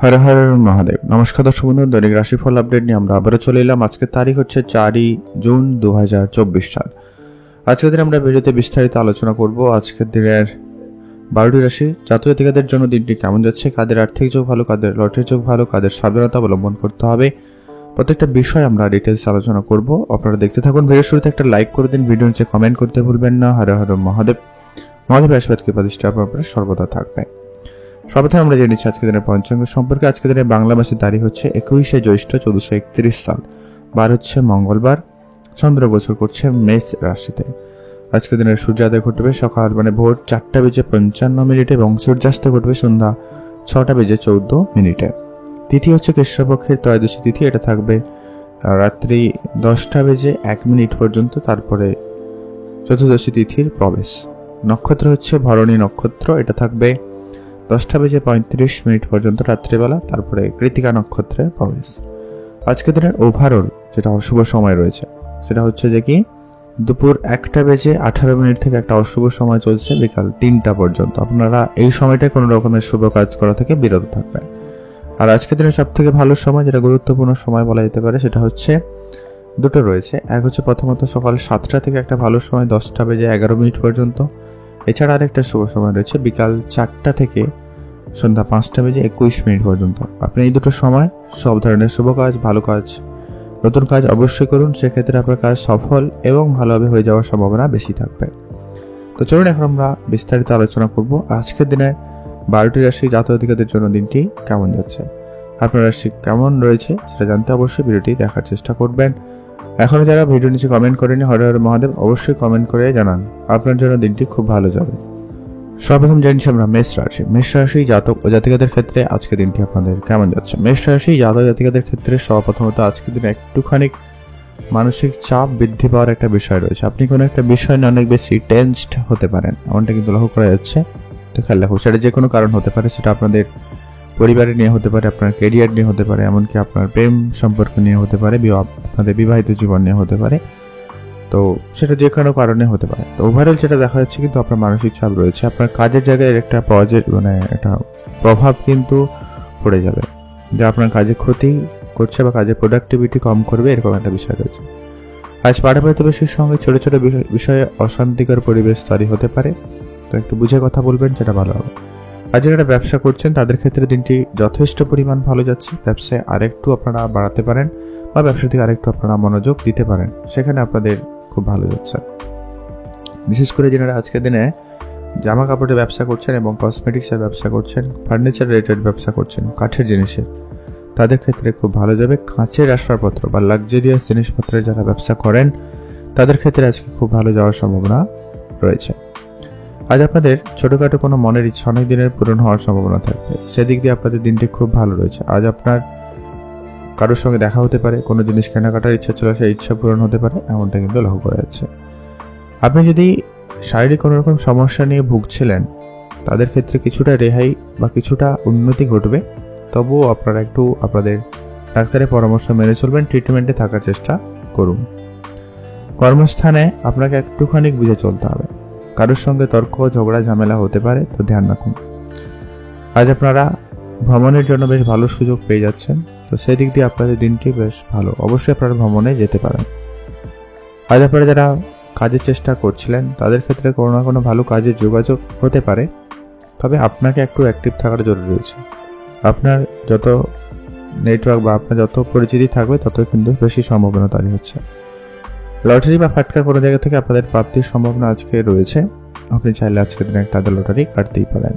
হর হর মহাদেব। নমস্কার দর্শক বন্ধু, দৈনিক রাশিফল আপডেট নিয়ে আমরা আবারও চলে এলাম। আজকের তারিখ হচ্ছে 4 জুন 2024 সাল। আজকের দিনে আমরা ভিডিওতে বিস্তারিত আলোচনা করব আজকের দিনের 12টি রাশি জাতক জাতিকাদের জন্য দিনটি কেমন যাচ্ছে, কাদের আর্থিক যোগ ভালো, কাদের লটারি যোগ ভালো, কাদের সাবধানতা অবলম্বন করতে হবে, প্রত্যেকটা বিষয় আমরা ডিটেলস আলোচনা করব। আপনারা দেখতে থাকুন। ভিডিওর শুরুতে একটা লাইক করে দিন, ভিডিও নিচে কমেন্ট করতে ভুলবেন না। হর হর মহাদেব। মহাদেবের আশীর্বাদকে প্রতিষ্ঠা আপনার সর্বদা থাকবে। সর্বপ্রথম আমরা জেনে নিচ্ছি আজকের দিনের পঞ্চাঙ্গ সম্পর্কে। আজকের দিনে বাংলা মাসের তারিখ হচ্ছে 21শে জ্যৈষ্ঠ 1431 সাল। বার হচ্ছে মঙ্গলবার। চন্দ্র গোচর করছে মেষ রাশিতে। আজকের দিনের সূর্যোদয় ঘটবে সকাল ভোর 4:55 এবং সূর্যাস্ত ঘটবে সন্ধ্যা 6:14 তিথি হচ্ছে কৃষ্ণপক্ষের ত্রয়োদশী তিথি। এটা থাকবে রাত্রি 10:01 পর্যন্ত। তারপরে চতুর্দশী তিথির প্রবেশ। নক্ষত্র হচ্ছে ভরণী নক্ষত্র। এটা থাকবে 10:35 পর্যন্ত রাত্রিবেলা। তারপরে কৃতিকা নক্ষত্রে প্রবেশ। আজকের দিনের ওভারঅল যেটা অশুভ সময় রয়েছে সেটা হচ্ছে যে কি দুপুর 1:18 থেকে একটা অশুভ সময় চলছে বিকাল 3টা পর্যন্ত। আপনারা এই সময়টায় কোনো রকমের শুভ কাজ করা থেকে বিরত থাকবেন। আর আজকের দিনের সব থেকে ভালো সময়, যেটা গুরুত্বপূর্ণ সময় বলা যেতে পারে, সেটা হচ্ছে দুটো রয়েছে। এক হচ্ছে প্রথমত সকাল 7টা থেকে একটা ভালো সময় 10:11 পর্যন্ত। এছাড়া আরেকটা শুভ সময় রয়েছে বিকাল 4টা থেকে সন্ধ্যা 5:21 পর্যন্ত। আপনি এই দুটো সময় সব ধরনের শুভ কাজ, ভালো কাজ, নতুন কাজ অবশ্যই করুন। সেক্ষেত্রে আপনার কাজ সফল এবং ভালোভাবে হয়ে যাওয়ার সম্ভাবনা বেশি থাকবে। তো চলুন এখন আমরা বিস্তারিত আলোচনা করব আজকের দিনে 12টি রাশি জাতক জাতিকাদের জন্য দিনটি কেমন যাচ্ছে। আপনার রাশি কেমন রয়েছে সেটা জানতে অবশ্যই ভিডিওটি দেখার চেষ্টা করবেন। এখনো যারা ভিডিও নিচে কমেন্ট করেনি হর হর মহাদেব, অবশ্যই কমেন্ট করে জানান আপনার জন্য দিনটি খুব ভালো যাবে। সর্বপ্রথম জানছি আমরা মেষ রাশি। মেষ রাশি জাতক ও জাতিকাদের ক্ষেত্রে আজকে দিনটি আপনাদের কেমন যাচ্ছে। মেষ রাশি জাতক জাতিকাদের ক্ষেত্রে সর্বপ্রথমত আজকের দিনে একটুখানি মানসিক চাপ বৃদ্ধি পাওয়ার একটা বিষয় রয়েছে। আপনি কোনো একটা বিষয় নিয়ে অনেক বেশি টেনসড হতে পারেন, এমনটা কিন্তু লক্ষ্য করা যাচ্ছে। তো খেয়াল রাখুন, সেটা যে কোনো কারণ হতে পারে। সেটা আপনাদের পরিবারের নিয়ে হতে পারে, আপনার কেরিয়ার নিয়ে হতে পারে, এমনকি আপনার প্রেম সম্পর্ক নিয়ে হতে পারে, আপনাদের বিবাহিত জীবন নিয়ে হতে পারে। তো সেটা যে কোনো কারণে হতে পারে। তো ওভারঅল যেটা দেখা যাচ্ছে কিন্তু আপনার মানসিক চাপ রয়েছে। আপনার কাজের জায়গায় একটা একটা প্রভাব কিন্তু পড়ে যাবে, যা আপনার কাজে ক্ষতি করছে বা কাজের প্রোডাক্টিভিটি কম করবে, এরকম একটা বিষয় রয়েছে। আজ পাড়াপ্রতিবেশীর সঙ্গে ছোট ছোট বিষয়ে অশান্তিকর পরিবেশ তৈরি হতে পারে। তো একটু বুঝে কথা বলবেন, সেটা ভালো হবে। আজ যারা ব্যবসা করছেন তাদের ক্ষেত্রে দিনটি যথেষ্ট পরিমাণ ভালো যাচ্ছে। ব্যবসায় আরেকটু আপনারা বাড়াতে পারেন বা ব্যবসা থেকে আরেকটু আপনারা মনোযোগ দিতে পারেন, সেখানে আপনাদের খুব ভালো যাচ্ছে। বিশেষ করে যারা আজকের দিনে জামা কাপড়ের ব্যবসা করছেন এবং কসমেটিক্সের ব্যবসা করছেন, ফার্নিচার রিলেটেড ব্যবসা করছেন, কাঠের জিনিসের, তাদের ক্ষেত্রে খুব ভালো যাবে। কাঁচের আসবাবপত্র বা লাক্সারিয়াস জিনিসপত্রের যারা ব্যবসা করেন তাদের ক্ষেত্রে আজকে খুব ভালো যাওয়ার সম্ভাবনা রয়েছে। আজ আপনাদের ছোটখাটো কোনো মনের ইচ্ছা অনেক দিনের পূরণ হওয়ার সম্ভাবনা থাকবে। সেদিক দিয়ে আপনাদের দিনটি খুব ভালো রয়েছে। আজ আপনার কারোর সঙ্গে দেখা হতে পারে, কোনো জিনিস কেনাকাটার ইচ্ছা চলে আসে, ইচ্ছা পূরণ হতে পারে, এমনটা কিন্তু লক্ষ্য করা যাচ্ছে। আপনি যদি শারীরিক কোনো রকম সমস্যা নিয়ে ভুগছিলেন তাদের ক্ষেত্রে কিছুটা রেহাই বা কিছুটা উন্নতি ঘটবে। তবুও আপনারা একটু আপনাদের ডাক্তারের পরামর্শ মেনে চলবেন, ট্রিটমেন্টে থাকার চেষ্টা করুন। কর্মস্থানে আপনাকে একটুখানি বুঝে চলতে হবে। কারোর সঙ্গে তর্ক ঝগড়া ঝামেলা হতে পারে, তো ধ্যান রাখুন। আজ আপনারা ভ্রমণের জন্য বেশ ভালো সুযোগ পেয়ে যাচ্ছেন। তো সেদিক দিয়ে আপনাদের দিনটি বেশ ভালো। অবশ্যই আপনারা ভ্রমণে যেতে পারেন। আজ আপনারা যারা কাজের চেষ্টা করছিলেন তাদের ক্ষেত্রে কোনো না কোনো ভালো কাজের যোগাযোগ হতে পারে, তবে আপনাকে একটু অ্যাক্টিভ থাকার জরুরি রয়েছে। আপনার যত নেটওয়ার্ক বা আপনার যত পরিচিতি থাকবে তত কিন্তু বেশি সম্ভাবনা তৈরি হচ্ছে। লটারি বা ফাটকা কোনো জায়গা থেকে আপনাদের প্রাপ্তির সম্ভাবনা আজকে রয়েছে। আপনি চাইলে আজকের দিনে একটা লটারি কাটতেই পারেন।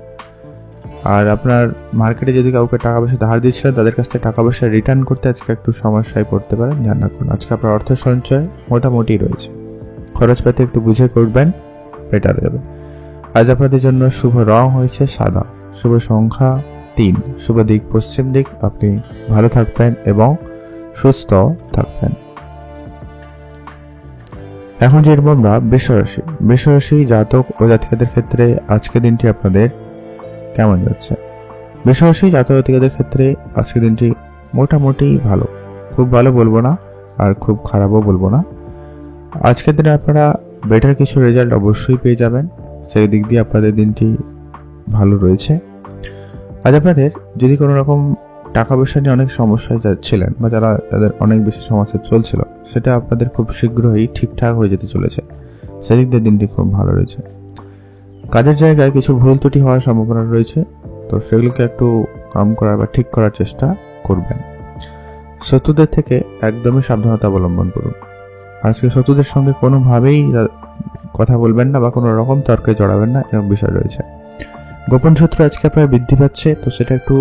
আর আপনার মার্কেটে যদি কাউকে টাকা পয়সা ধার দিচ্ছিলেন তাদের কাছ থেকে টাকা পয়সা রিটার্ন করতে আজকে একটু সমস্যায় পড়তে পারেন, ধ্যান রাখুন। আজকে আপনার অর্থ সঞ্চয় মোটামুটি রয়েছে, খরচপাতি একটু বুঝে করবেন, বেটার যাবে। আজ আপনাদের জন্য শুভ রং হয়েছে সাদা, শুভ সংখ্যা 3, শুভ দিক পশ্চিম দিক। আপনি ভালো থাকবেন এবং সুস্থ থাকবেন। এখন যে আমরা বৃষরাশি। বৃষরাশি জাতক ও জাতিকাদের ক্ষেত্রে আজকে দিনটি আপনাদের কেমন যাচ্ছে। বৃষরাশি জাতক জাতিকাদের ক্ষেত্রে আজকে দিনটি মোটামুটি ভালো, খুব ভালো বলবো না আর খুব খারাপও বলবো না। আজকের দিনে আপনারা বেটার কিছু রেজাল্ট অবশ্যই পেয়ে যাবেন, সেই দিক দিয়ে আপনাদের দিনটি ভালো রয়েছে। আজ আপনাদের যদি কোনো রকম টাকা পয়সা নিয়ে অনেক সমস্যায় যাচ্ছিলেন বা যারা তাদের অনেক বেশি সমস্যা চলছিল, সেটা আপনাদের খুব শীঘ্রই ঠিকঠাক হয়ে যেতে চলেছে। সেদিক দিয়ে দিনটি খুব ভালো রয়েছে। কাজের জায়গায় কিছু ভুল ত্রুটি হওয়ার সম্ভাবনা রয়েছে, তো সেগুলোকে একটু কম করার বা ঠিক করার চেষ্টা করবেন। শত্রুদের থেকে একদমই সাবধানতা অবলম্বন করুন। আজকে শত্রুদের সঙ্গে কোনোভাবেই কথা বলবেন না বা কোনো রকম তর্কে জড়াবেন না, এরকম বিষয় রয়েছে। গোপন শত্রু আজকে আপনার বৃদ্ধি পাচ্ছে, তো সেটা একটু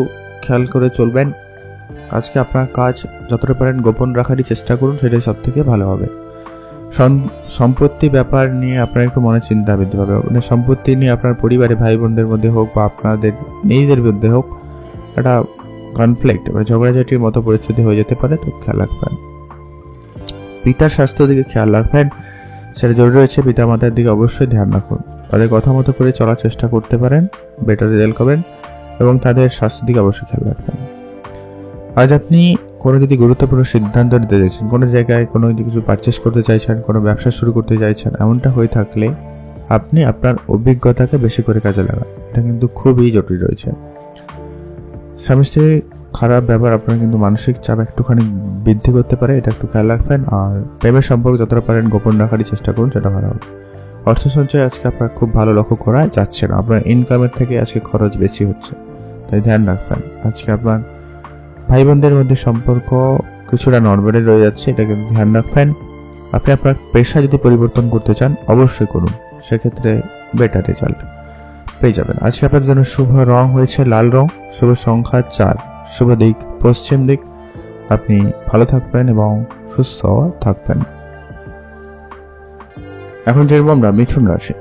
খেয়াল করে চলবেন। আজকে আপনার কাজ যতটা পারেন গোপন রাখারই চেষ্টা করুন, সেটাই সব থেকে ভালো হবে। সম্পত্তি ব্যাপার নিয়ে আপনার একটু মনে চিন্তা বৃদ্ধি পাবে। মানে সম্পত্তি নিয়ে আপনার পরিবারে ভাই বোনদের মধ্যে হোক বা আপনাদের নিজেদের মধ্যে হোক একটা কনফ্লিক্ট মানে ঝগড়াঝাটির মতো পরিস্থিতি হয়ে যেতে পারে, তো খেয়াল রাখবেন। পিতার স্বাস্থ্যের দিকে খেয়াল রাখবেন, সেটা জরুরি রয়েছে। পিতা মাতার দিকে অবশ্যই ধ্যান রাখুন, তাদের কথা মতো করে চলার চেষ্টা করতে পারেন, বেটার রেজাল্ট করবেন এবং তাদের স্বাস্থ্যের দিকে অবশ্যই খেয়াল রাখবেন। আজ আপনি কোনো যদি গুরুত্বপূর্ণ সিদ্ধান্ত নিতে চাইছেন, কোনো জায়গায় কোনো কিছু পারচেস করতে চাইছেন, কোনো ব্যবসা শুরু করতে চাইছেন, এমনটা হয়ে থাকলে আপনি আপনার অভিজ্ঞতাকে বেশি করে কাজে লাগান, এটা কিন্তু খুবই জরুরি রয়েছে। স্বামী স্ত্রীর খারাপ ব্যবহার আপনার কিন্তু মানসিক চাপ একটুখানি বৃদ্ধি করতে পারে, এটা একটু খেয়াল রাখবেন। আর প্রেমের সম্পর্ক যতটা পারেন গোপন রাখারই চেষ্টা করুন, সেটা ভালো হবে। অর্থ সঞ্চয় আজকে আপনার খুব ভালো লক্ষ্য করা যাচ্ছে না, আপনার ইনকামের থেকে আজকে খরচ বেশি হচ্ছে, তাই ধ্যান রাখবেন। আজকে আপনার ভাই বোনদের মধ্যে সম্পর্ক কিছুটা নড়বড়ে রয়ে যাচ্ছে, এটাকে ধ্যান রাখবেন। আপনি আপনার পেশা যদি পরিবর্তন করতে চান অবশ্যই করুন, সেক্ষেত্রে বেটার রেজাল্ট পেয়ে যাবেন। আজকে আপনার জন্য শুভ রং হয়েছে লাল রং, শুভ সংখ্যা 4, শুভ দিক পশ্চিম দিক। আপনি ভালো থাকবেন এবং সুস্থ থাকবেন। এখন যেরকম আমরা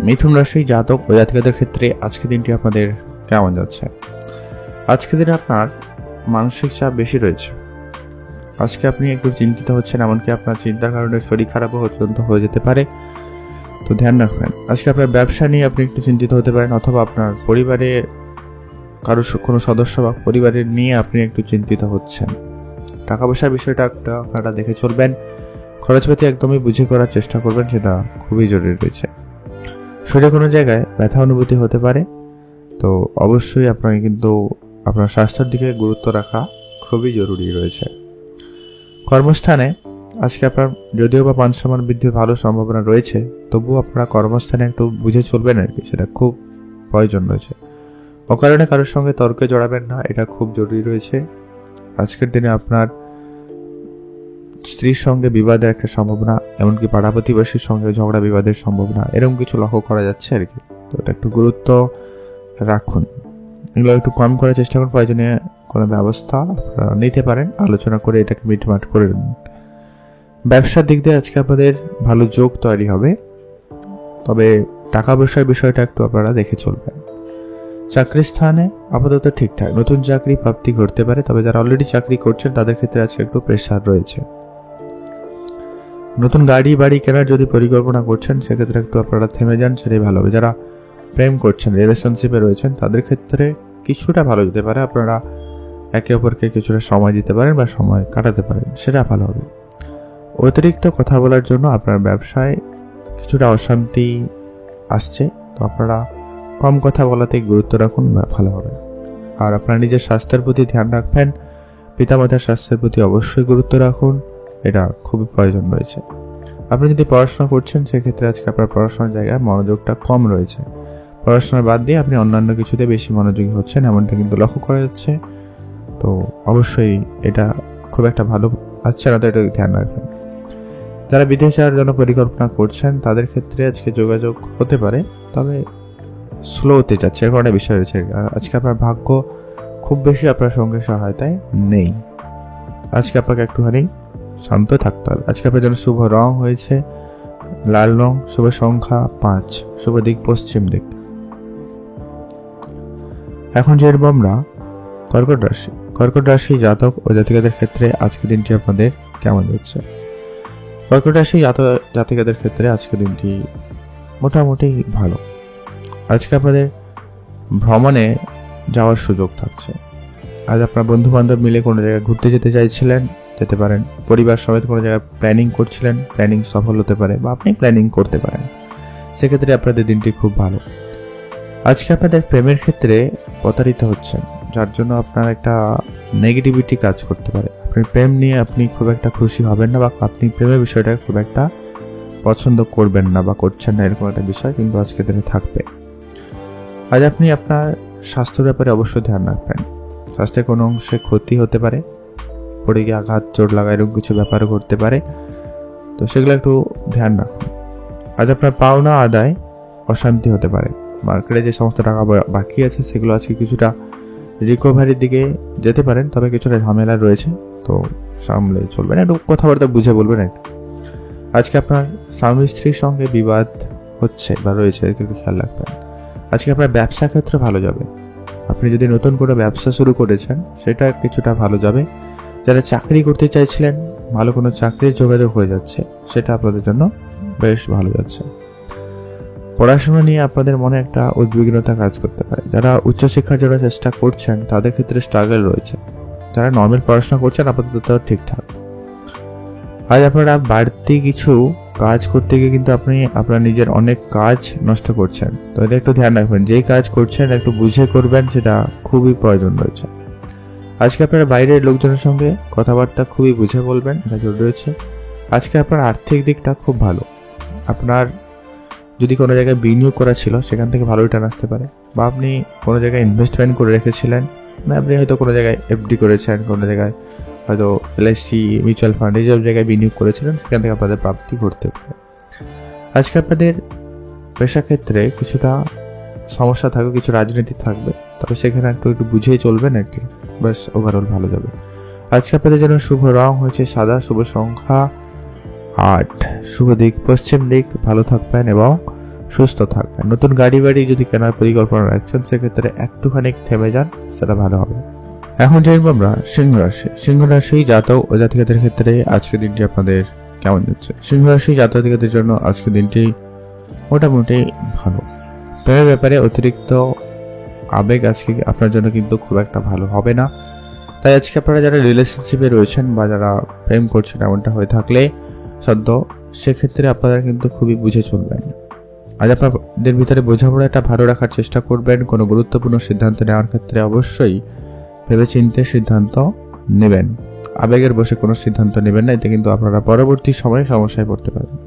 মিথুন রাশি জাতক ও জাতিকাদের ক্ষেত্রে আজকে দিনটি আপনাদের কেমন যাচ্ছে? আজকে দিনে আপনার মানসিক চাপ বেশি রয়েছে। আজকে আপনি একটু চিন্তিত হচ্ছেন, এমনকি আপনার চিন্তার কারণে শরীর খারাপও পর্যন্ত হয়ে যেতে পারে, তো ধ্যান রাখবেন। আজকে আপনার ব্যবসা নিয়ে আপনি একটু চিন্তিত হতে পারেন, অথবা আপনার পরিবারের কারো কোনো সদস্য বা পরিবারের নিয়ে আপনি একটু চিন্তিত হচ্ছেন। টাকা পয়সার বিষয়টা আপনারা দেখে চলবেন। খরচপাতি একদমই বুঝে করার চেষ্টা করবেন, সেটা খুবই জরুরি রয়েছে। শরীরে কোনো জায়গায় ব্যথা অনুভূতি হতে পারে, তো অবশ্যই আপনাকে কিন্তু আপনার স্বাস্থ্যের দিকে গুরুত্ব রাখা খুবই জরুরি রয়েছে। কর্মস্থানে আজকে আপনার যদিও বা মান সম্মান বৃদ্ধির ভালো সম্ভাবনা রয়েছে, তবুও আপনারা কর্মস্থানে একটু বুঝে চলবেন আর কি, সেটা খুব প্রয়োজন রয়েছে। অকারণে কারোর সঙ্গে তর্কে জড়াবেন না, এটা খুব জরুরি রয়েছে। আজকের দিনে আপনার স্ত্রীর সঙ্গে বিবাদের একটা সম্ভাবনা, এমনকি পাড়া প্রতিবেশীর সঙ্গে ঝগড়া বিবাদের সম্ভাবনা, এরকম কিছু লক্ষ্য করা যাচ্ছে আর কি, তো এটা একটু গুরুত্ব রাখুন। এগুলো একটু কম করার চেষ্টা করুন। প্রয়োজনে কোনো ব্যবস্থা নিতে পারেন, আলোচনা করে এটাকে মিটমাট করে নিন। ব্যবসার দিক দিয়ে আজকে আপনাদের ভালো যোগ তৈরি হবে, তবে টাকা পয়সার বিষয়টা একটু আপনারা দেখে চলবেন। চাকরির স্থানে আপাতত ঠিকঠাক, নতুন চাকরি প্রাপ্তি ঘটতে পারে, তবে যারা অলরেডি চাকরি করছেন তাদের ক্ষেত্রে আজকে একটু প্রেশার রয়েছে। নতুন গাড়ি বাড়ি কেনার যদি পরিকল্পনা করছেন, সেক্ষেত্রে একটু আপনারা থেমে যান, সেটাই ভালো হবে। যারা প্রেম করছেন, রিলেশনশিপে রয়েছেন, তাদের ক্ষেত্রে কিছুটা ভালো যেতে পারে, আপনারা একে অপরকে কিছুটা সময় দিতে পারেন বা সময় কাটাতে পারেন, সেটা ভালো হবে। অতিরিক্ত কথা বলার জন্য আপনার ব্যবসায় কিছুটা অশান্তি আসছে, তো আপনারা কম কথা বলাতে গুরুত্ব রাখুন, ভালো হবে। আর আপনার নিজের স্বাস্থ্যের প্রতি ধ্যান রাখবেন, পিতামাতার স্বাস্থ্যের প্রতি অবশ্যই গুরুত্ব রাখুন, এটা খুবই প্রয়োজন রয়েছে। আপনি যদি পড়াশোনা করছেন, সেক্ষেত্রে আজকে আপনার পড়াশোনার জায়গায় মনোযোগটা কম রয়েছে। পড়াশোনার বাদ দিয়ে আপনি অন্যান্য কিছুতে বেশি মনোযোগী হচ্ছেন, এমনটা কিন্তু লক্ষ্য করা যাচ্ছে, তো অবশ্যই এটা খুব একটা ভালো আসছে না, তো এটা ধ্যান রাখবেন। যারা বিদেশে যাওয়ার জন্য পরিকল্পনা করছেন, তাদের ক্ষেত্রে আজকে যোগাযোগ হতে পারে, তবে স্লো হতে যাচ্ছে, এরকম একটা বিষয় রয়েছে। আজকে আপনার ভাগ্য খুব বেশি আপনার সঙ্গে সহায়তায় নেই, আজকে আপনাকে একটুখানি শান্ত থাকতে হবে। আজকে আপনার জন্য শুভ রং হয়েছে লাল রং, শুভ সংখ্যা 5, শুভ দিক পশ্চিম দিক। এখন যেরকম আমরা কর্কট রাশি জাতক ও জাতিকাদের ক্ষেত্রে আজকে দিনটি আপনাদের কেমন যাচ্ছে? কর্কট রাশি জাতিকাদের ক্ষেত্রে আজকে দিনটি মোটামুটি ভালো। আজকে আপনাদের ভ্রমণে যাওয়ার সুযোগ থাকছে। আজ আপনার বন্ধু বান্ধব মিলে কোনো জায়গায় ঘুরতে যেতে চাইছিলেন, যেতে পারেন। পরিবার সমেত কোনো জায়গায় প্ল্যানিং করছিলেন, প্ল্যানিং সফল হতে পারে বা আপনি প্ল্যানিং করতে পারেন, সেক্ষেত্রে আপনাদের দিনটি খুব ভালো। আজকে আপনাদের প্রেমের ক্ষেত্রে প্রতারিত হচ্ছেন, যার জন্য আপনার একটা নেগেটিভিটি কাজ করতে পারে। আপনি প্রেম নিয়ে আপনি খুব একটা খুশি হবেন না, বা আপনি প্রেমের বিষয়টাকে খুব একটা পছন্দ করবেন না বা করছেন না, এরকম একটা বিষয় কিন্তু আজকের দিনে থাকবে। আজ আপনি আপনার স্বাস্থ্যের ব্যাপারে অবশ্যই ধ্যান রাখবেন। স্বাস্থ্যের কোনো অংশে ক্ষতি হতে পারে, পড়ে গিয়ে আঘাত চোট লাগা এরকম কিছু ব্যাপারও ঘটতে পারে, তো সেগুলো একটু ধ্যান রাখুন। আজ আপনার পাওনা আদায় অশান্তি হতে পারে। মার্কেটে যে সমস্ত টাকা বাকি আছে সেগুলো আজকে কিছুটা রিকভারির দিকে যেতে পারেন, তবে কিছুটা ঝামেলা রয়েছে, তো সামলে চলবেন, একটু কথাবার্তা বুঝে বলবেন। একটু আজকে আপনার স্বামী স্ত্রীর সঙ্গে বিবাদ হচ্ছে বা রয়েছে, একটু খেয়াল রাখবেন। আজকে আপনার ব্যবসা ক্ষেত্রে ভালো যাবে। আপনি যদি নতুন করে ব্যবসা শুরু করেছেন সেটা কিছুটা ভালো যাবে। যারা চাকরি করতে চাইছিলেন, ভালো কোনো চাকরির যোগাযোগ হয়ে যাচ্ছে, সেটা আপনাদের জন্য বেশ ভালো যাচ্ছে। পড়াশোনা নিয়ে আপনাদের মনে একটা উদ্বিগ্নতা কাজ করতে পারে। যারা উচ্চশিক্ষার জন্য চেষ্টা করছেন তাদের ক্ষেত্রে স্ট্রাগল রয়েছে। যারা নর্মাল পড়াশোনা করছেন আপাতত ঠিকঠাক। আজ আপনারা বাড়তি কিছু কাজ করতে গিয়ে কিন্তু আপনি আপনার নিজের অনেক কাজ নষ্ট করছেন, তো এটা একটু ধ্যান রাখবেন। যেই কাজ করছেন একটু বুঝে করবেন, সেটা খুবই প্রয়োজন রয়েছে। আজকে আপনারা বাইরের লোকজনের সঙ্গে কথাবার্তা খুবই বুঝে বলবেন, এটা জরুরি রয়েছে। আজকে আপনার আর্থিক দিকটা খুব ভালো। আপনার যদি কোনো জায়গায় বিনিয়োগ করা ছিল সেখান থেকে ভালো রিটার্ন আসতে পারে, বা আপনি কোনো জায়গায় ইনভেস্টমেন্ট করে রেখেছিলেন, আপনি হয়তো কোনো জায়গায় এফডি করেছেন, কোনো জায়গায় হয়তো এলআইসি মিউচুয়াল ফান্ড এইসব জায়গায় বিনিয়োগ করেছিলেন, সেখান থেকে আপনাদের প্রাপ্তি ঘটতে পারে। আজকে আপনাদের পেশা ক্ষেত্রে কিছুটা সমস্যা থাকবে, কিছু রাজনীতি থাকবে, তবে সেখানে একটু বুঝেই চলবেন, একটু বেশ ওভারঅল ভালো যাবে। আজকে আপনাদের জন্য শুভ রং হয়েছে সাদা, শুভ সংখ্যা 8, শুভ দিক পশ্চিম দিক। ভালো থাকবেন এবং সুস্থ থাকবেন। নতুন গাড়ি বাড়ি যদি কেনার পরিকল্পনা রাখছেন সেক্ষেত্রে একটুখানি থেমে যান, সেটা ভালো হবে। এখন জানবো আমরা সিংহ রাশি। সিংহ রাশি জাতক ও জাতিকাদের ক্ষেত্রে আজকের দিনটি আপনাদের কেমন যাচ্ছে? সিংহ রাশি জাতকদের জন্য আজকের দিনটি মোটামুটি ভালো। প্রেমের ব্যাপারে অতিরিক্ত আবেগ আজকে আপনার জন্য কিন্তু খুব একটা ভালো হবে না। তাই আজকে আপনারা যারা রিলেশনশিপে রয়েছেন বা যারা প্রেম করছেন, এমনটা হয়ে থাকলে সদ্য, সেক্ষেত্রে আপনারা কিন্তু খুবই বুঝে চলবেন। আজ আপনাদের ভিতরে বোঝাপড়াটা ভালো রাখার চেষ্টা করবেন। কোনো গুরুত্বপূর্ণ সিদ্ধান্ত নেওয়ার ক্ষেত্রে অবশ্যই ভেবেচিন্তে সিদ্ধান্ত নেবেন। আবেগের বসে কোনো সিদ্ধান্ত নেবেন না, এতে কিন্তু আপনারা পরবর্তী সময়ে সমস্যায় পড়তে পারবেন।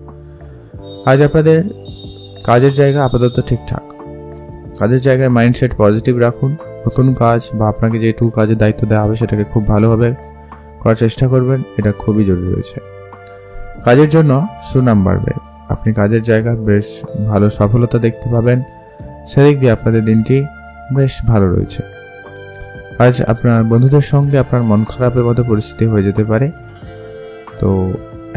আজ আপনাদের কাজের জায়গা আপাতত ঠিকঠাক। কাজের জায়গায় মাইন্ডসেট পজিটিভ রাখুন। নতুন কাজ বা আপনাকে যেটুকু কাজের দায়িত্ব দেওয়া হবে সেটাকে খুব ভালোভাবে করার চেষ্টা করবেন, এটা খুবই জরুরি রয়েছে। কাজের জন্য সুনাম বাড়বে। আপনি কাজের জায়গা বেশ ভালো সফলতা দেখতে পাবেন, সেদিক দিয়ে আপনাদের দিনটি বেশ ভালো রয়েছে। আজ আপনার বন্ধুদের সঙ্গে আপনার মন খারাপের মতো পরিস্থিতি হয়ে যেতে পারে, তো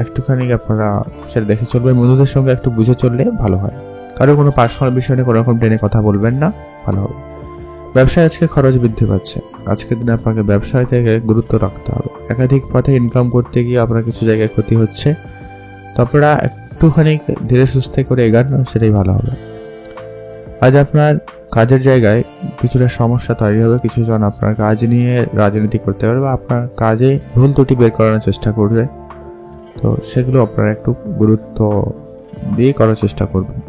একটুখানি আপনারা সেটা দেখে চলবেন। বন্ধুদের সঙ্গে একটু বুঝে চললে ভালো হয়। কারো কোনো পার্সোনাল বিষয় নিয়ে কোনো রকম টেনে কথা বলবেন না, ভালো হবে। ব্যবসায় আজকে খরচ বৃদ্ধি পাচ্ছে। আজকের দিনে আপনাকে ব্যবসায় থেকে গুরুত্ব রাখতে হবে। একাধিক পথে ইনকাম করতে গিয়ে আপনার কিছু জায়গায় ক্ষতি হচ্ছে, তো আপনারা একটুখানি ধীরে সুস্থে করে এগান, সেটাই ভালো হবে। আজ আপনার কাজের জায়গায় কিছুটা সমস্যা তৈরি হবে। কিছুজন আপনার কাজ নিয়ে রাজনীতি করতে পারবে বা আপনার কাজে ভুল ত্রুটি বের করানোর চেষ্টা করবে, তো সেগুলো আপনারা একটু গুরুত্ব দিয়ে করার চেষ্টা করবেন।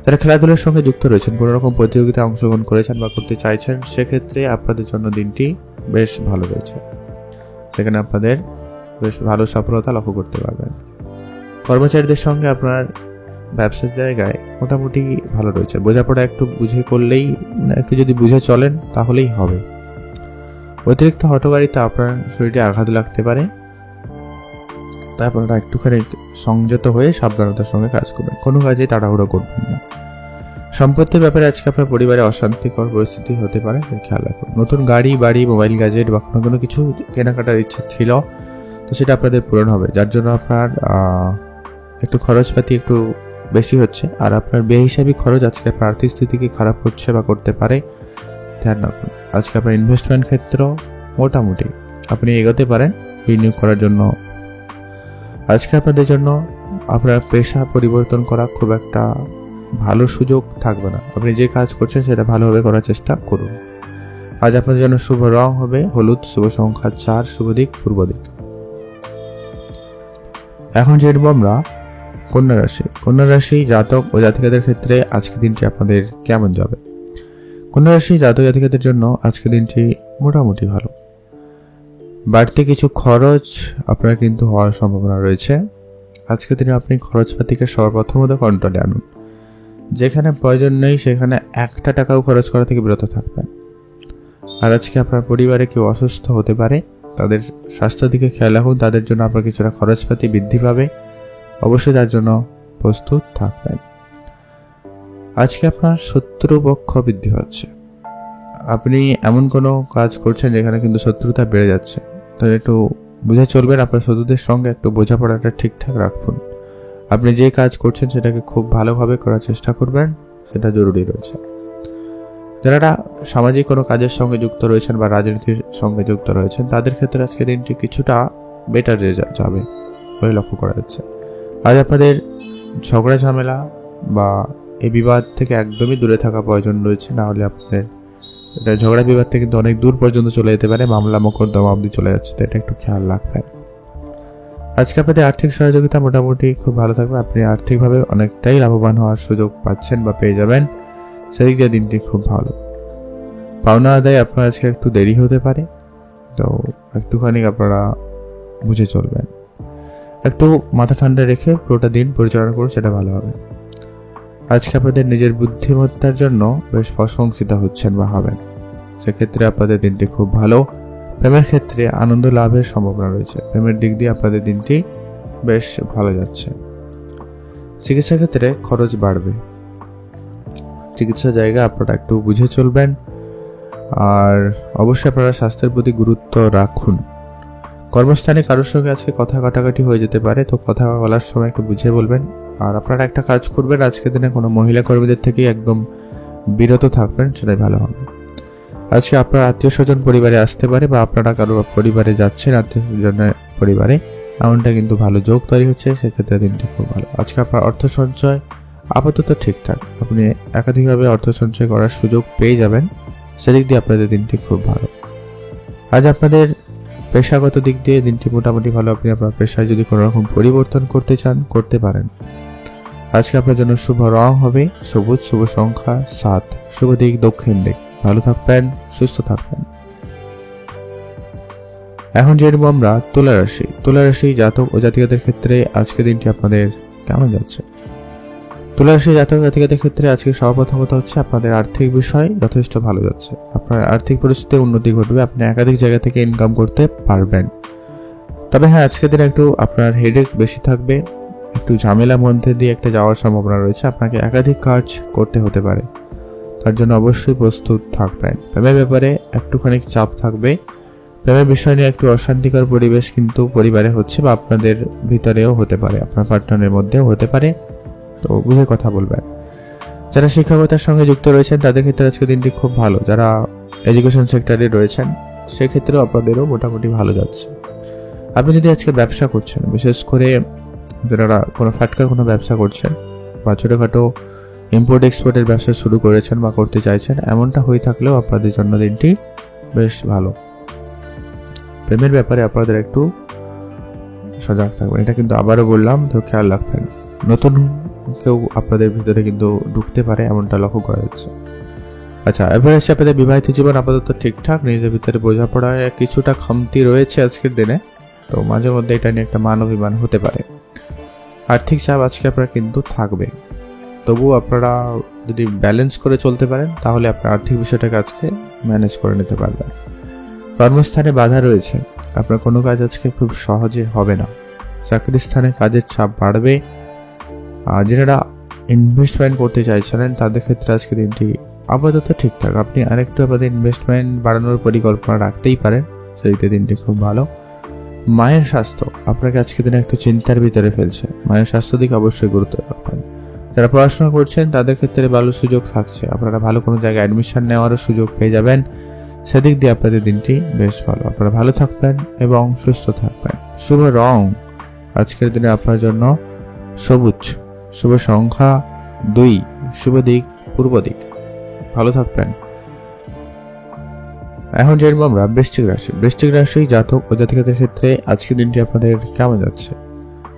যারা খেলাধুলার সঙ্গে যুক্ত রয়েছেন, কোনো রকম প্রতিযোগিতায় অংশগ্রহণ করেছেন বা করতে চাইছেন, সেক্ষেত্রে আপনাদের জন্য দিনটি বেশ ভালো রয়েছে। সেখানে আপনাদের বেশ ভালো সফলতা লক্ষ্য করতে পারবেন। কর্মচারীদের সঙ্গে আপনার ব্যবসার জায়গায় মোটামুটি ভালো রয়েছে। বোঝাপড়া একটু বুঝে করলেই, একটু যদি বুঝে চলেন তাহলেই হবে। অতিরিক্ত হঠকারিতা আপনার শরীরে আঘাত লাগতে পারে, তাই আপনারা একটুখানি সংযত হয়ে সাবধানতার সঙ্গে কাজ করবেন। কোনো কাজে তাড়াহুড়ো করবেন না। সম্পত্তির ব্যাপারে আজকে আপনার পরিবারে অশান্তিকর পরিস্থিতি হতে পারে, খেয়াল রাখুন। নতুন গাড়ি বাড়ি মোবাইল গ্যাজেট বা কোনো কিছু কেনাকাটার ইচ্ছা ছিল, তো সেটা আপনাদের পূরণ হবে, যার জন্য আপনার একটু খরচপাতি একটু বেশি হচ্ছে। আর আপনার বেহিসাবি খরচ আজকে আপনার আর্থিক স্থিতিকে খারাপ করছে বা করতে পারে, ধ্যান রাখুন। আজকে আপনার ইনভেস্টমেন্ট ক্ষেত্র মোটামুটি আপনি এগোতে পারেন বিনিয়োগ করার জন্য। আজকে আপনাদের জন্য আপনার পেশা পরিবর্তন করা খুব একটা ভালো সুযোগ থাকবে না। আপনি যে কাজ করছেন সেটা ভালোভাবে করার চেষ্টা করুন। আজ আপনাদের জন্য শুভ রং হবে হলুদ, শুভ সংখ্যা 4, শুভ দিক পূর্ব দিক। এখন জানবো আমরা কন্যা রাশি। কন্যা রাশি জাতক ও জাতিকাদের ক্ষেত্রে আজকের দিনটি আপনাদের কেমন যাবে? কন্যা রাশি জাতক জাতিকাদের জন্য আজকের দিনটি মোটামুটি ভালো। বাড়তি কিছু খরচ আপনার কিন্তু হওয়ার সম্ভাবনা রয়েছে। আজকের দিনে আপনি খরচপাতিকে সর্বপ্রথমত কন্ট্রোলে আনুন। যেখানে প্রয়োজন নেই সেখানে একটা টাকাও খরচ করা থেকে বিরত থাকবেন। আর আজকে আপনার পরিবারে কেউ অসুস্থ হতে পারে, তাদের স্বাস্থ্যের দিকে খেয়াল রাখুন। তাদের জন্য আপনার কিছুটা খরচপাতি বৃদ্ধি পাবে, অবশ্যই তার জন্য প্রস্তুত থাকবেন। আজকে আপনার শত্রুপক্ষ বৃদ্ধি পাচ্ছে। আপনি এমন কোনো কাজ করছেন যেখানে কিন্তু শত্রুতা বেড়ে যাচ্ছে, তাহলে একটু বুঝে চলবেন। আপনার শত্রুদের সঙ্গে একটু বোঝাপড়াটা ঠিকঠাক রাখুন। আপনি যে কাজ করছেন সেটাকে খুব ভালোভাবে করার চেষ্টা করবেন, সেটা জরুরি রয়েছে। যারা সামাজিক কোনো কাজের সঙ্গে যুক্ত রয়েছেন বা রাজনীতির সঙ্গে যুক্ত রয়েছেন, তাদের ক্ষেত্রে আজকে দিনটি কিছুটা বেটার যাবে বলে লক্ষ্য করা যাচ্ছে। আজ আপনাদের ঝগড়া ঝামেলা বা এই বিবাদ থেকে একদমই দূরে থাকা প্রয়োজন রয়েছে, না হলে আপনাদের এটা ঝগড়া বিবাদ থেকে কিন্তু অনেক দূর পর্যন্ত চলে যেতে পারে, মামলা মোকদ্দমা অবধি চলে যাচ্ছে, তো এটা একটু খেয়াল রাখবেন। আজকে আপনাদের আর্থিক সহযোগিতা মোটামুটি খুব ভালো থাকবে। আপনি আর্থিকভাবে অনেকটাই লাভবান হওয়ার সুযোগ পাচ্ছেন বা পেয়ে যাবেন, সেদিক দিয়ে দিনটি খুব ভালো। পাওনা আদায় আপনার আজকে একটু দেরি হতে পারে, তো একটুখানি আপনারা বুঝে চলবেন। একটু মাথা ঠান্ডা রেখে পুরোটা দিন পরিচালনা করুন, সেটা ভালো হবে। আজকে আপনাদের নিজের বুদ্ধিমত্তার জন্য বেশ প্রশংসিত হচ্ছেন বা হবেন, সেক্ষেত্রে আপনাদের দিনটি খুব ভালো। প্রেমের ক্ষেত্রে আনন্দ লাভের সম্ভাবনা রয়েছে। প্রেমের দিক দিয়ে আপনাদের দিনটি বেশ ভালো যাচ্ছে। চিকিৎসা ক্ষেত্রে খরচ বাড়বে, চিকিৎসা জায়গা আপনারা একটু বুঝে চলবেন। আর অবশ্যই আপনারা স্বাস্থ্যের প্রতি গুরুত্ব রাখুন। কর্মস্থানে কারোর সঙ্গে আজকে কথা কাটাকাটি হয়ে যেতে পারে, তো কথা বলার সময় একটু বুঝে বলবেন। আর আপনারা একটা কাজ করবেন, আজকের দিনে কোনো মহিলা কর্মীদের থেকে একদম বিরত থাকবেন, সেটাই ভালো হবে। আজকে আপনার আত্মীয় স্বজন পরিবারে আসতে পারে বা আপনারা কারো পরিবারে যাচ্ছেন আত্মীয় স্বজনের পরিবারে, এমনটা কিন্তু ভালো যোগ তৈরি হচ্ছে, সেক্ষেত্রে দিনটি খুব ভালো। আজকে আপনার অর্থ সঞ্চয় আপাতত ঠিকঠাক, আপনি একাধিকভাবে অর্থ সঞ্চয় করার সুযোগ পেয়ে যাবেন, সেদিক দিয়ে আপনাদের দিনটি খুব ভালো। আজ আপনাদের পেশাগত দিক দিয়ে দিনটি মোটামুটি ভালো। আপনি আপনার পেশায় যদি কোনো রকম পরিবর্তন করতে চান, করতে পারেন। আজকে আপনার জন্য শুভ রং হবে সবুজ, শুভ সংখ্যা 7, শুভ দিক দক্ষিণ দিক। ভালো থাকবেন, সুস্থ থাকবেন। এখন জেনব আমরা তুলা রাশি। তুলা রাশি জাতক ও জাতিকাদের ক্ষেত্রে আজকে দিনটি আপনাদের কেমন যাচ্ছে? তুলা রাশি জাতক জাতিকাদের ক্ষেত্রে আজকে সর্বপ্রথমত হচ্ছে আপনাদের আর্থিক বিষয় যথেষ্ট ভালো যাচ্ছে। আপনার আর্থিক পরিস্থিতিতে উন্নতি ঘটবে, আপনি একাধিক জায়গা থেকে ইনকাম করতে পারবেন। তবে হ্যাঁ, আজকের দিনে একটু আপনার হেডেক বেশি থাকবে, একটু ঝামেলার মধ্যে দিয়ে একটা যাওয়ার সম্ভাবনা রয়েছে। আপনাকে একাধিক কাজ করতে হতে পারে, তার জন্য অবশ্যই প্রস্তুত থাকবেন। প্রেমের ব্যাপারে একটুখানি চাপ থাকবে, প্রেমের বিষয় নিয়ে একটু অশান্তিকর পরিবেশ কিন্তু পরিবারে হচ্ছে বা আপনাদের ভিতরেও হতে পারে, আপনার পার্টনারের মধ্যেও হতে পারে, তো বুঝে কথা বলবেন। যারা শিক্ষকতার সঙ্গে যুক্ত রয়েছেন তাদের ক্ষেত্রে আজকে দিনটি খুব ভালো। যারা এডুকেশন সেক্টরে রয়েছেন সেক্ষেত্রেও আপনাদেরও মোটামুটি ভালো যাচ্ছে। আপনি যদি আজকে ব্যবসা করছেন, বিশেষ করে যারা কোনো ফাটকার কোনো ব্যবসা করছেন বা ছোটোখাটো ইম্পোর্ট এক্সপোর্টের ব্যবসা শুরু করেছেন বা করতে চাইছেন, এমনটা হয়ে থাকলেও আপনাদের জন্য দিনটি বেশ ভালো। প্রেমের ব্যাপারে আপনাদের একটু সজাগ থাকবেন, এটা কিন্তু আবারও বললাম, তো খেয়াল রাখবেন। নতুন কেউ আপনাদের ভিতরে কিন্তু ঢুকতে পারে, এমনটা লক্ষ্য করা যাচ্ছে। আচ্ছা, এবার এসে আপনাদের বিবাহিত জীবন আপাতত ঠিকঠাক, নিজেদের ভিতরে বোঝাপড়ায় কিছুটা খামতি রয়েছে আজকের দিনে, তো মাঝে মধ্যে এটা নিয়ে একটা মান অভিমান হতে পারে। আর্থিক চাপ আজকে আপনার কিন্তু থাকবে, তবুও আপনারা যদি ব্যালেন্স করে চলতে পারেন তাহলে আপনার আর্থিক বিষয়টাকে আজকে ম্যানেজ করে নিতে পারবেন। কর্মস্থানে বাধা রয়েছে, আপনার কোনো কাজ আজকে খুব সহজে হবে না। চাকরির স্থানে কাজের চাপ বাড়বে। আর যারা ইনভেস্টমেন্ট করতে চাইছিলেন তাদের ক্ষেত্রে আজকে দিনটি আপাতত ঠিকঠাক। আপনি আরেকটু আপনাদের ইনভেস্টমেন্ট বাড়ানোর পরিকল্পনা রাখতেই পারেন, সেদিকে দিনটি খুব ভালো। মায়ের স্বাস্থ্য আপনাকে আজকে দিনে একটু চিন্তার ভিতরে ফেলছে, মায়ের স্বাস্থ্য দিকে অবশ্যই গুরুত্ব রাখবেন। যারা পড়াশোনা করছেন তাদের ক্ষেত্রে ভালো সুযোগ থাকছে, আপনারা ভালো কোনো জায়গায় অ্যাডমিশন নেওয়ারও সুযোগ পেয়ে যাবেন, সেদিক দিয়ে আপনাদের দিনটি বেশ ভালো। আপনারা ভালো থাকবেন এবং সুস্থ থাকবেন। শুভ রং আজকের দিনে আপনার জন্য সবুজ, শুভ সংখ্যা 2, শুভ দিক পূর্ব দিক। ভালো থাকবেন। এখন জানব আমরা বৃশ্চিক রাশি। বৃশ্চিক রাশি জাতক ও জাতিকাদের ক্ষেত্রে আজকের দিনটি আপনাদের কেমন যাচ্ছে?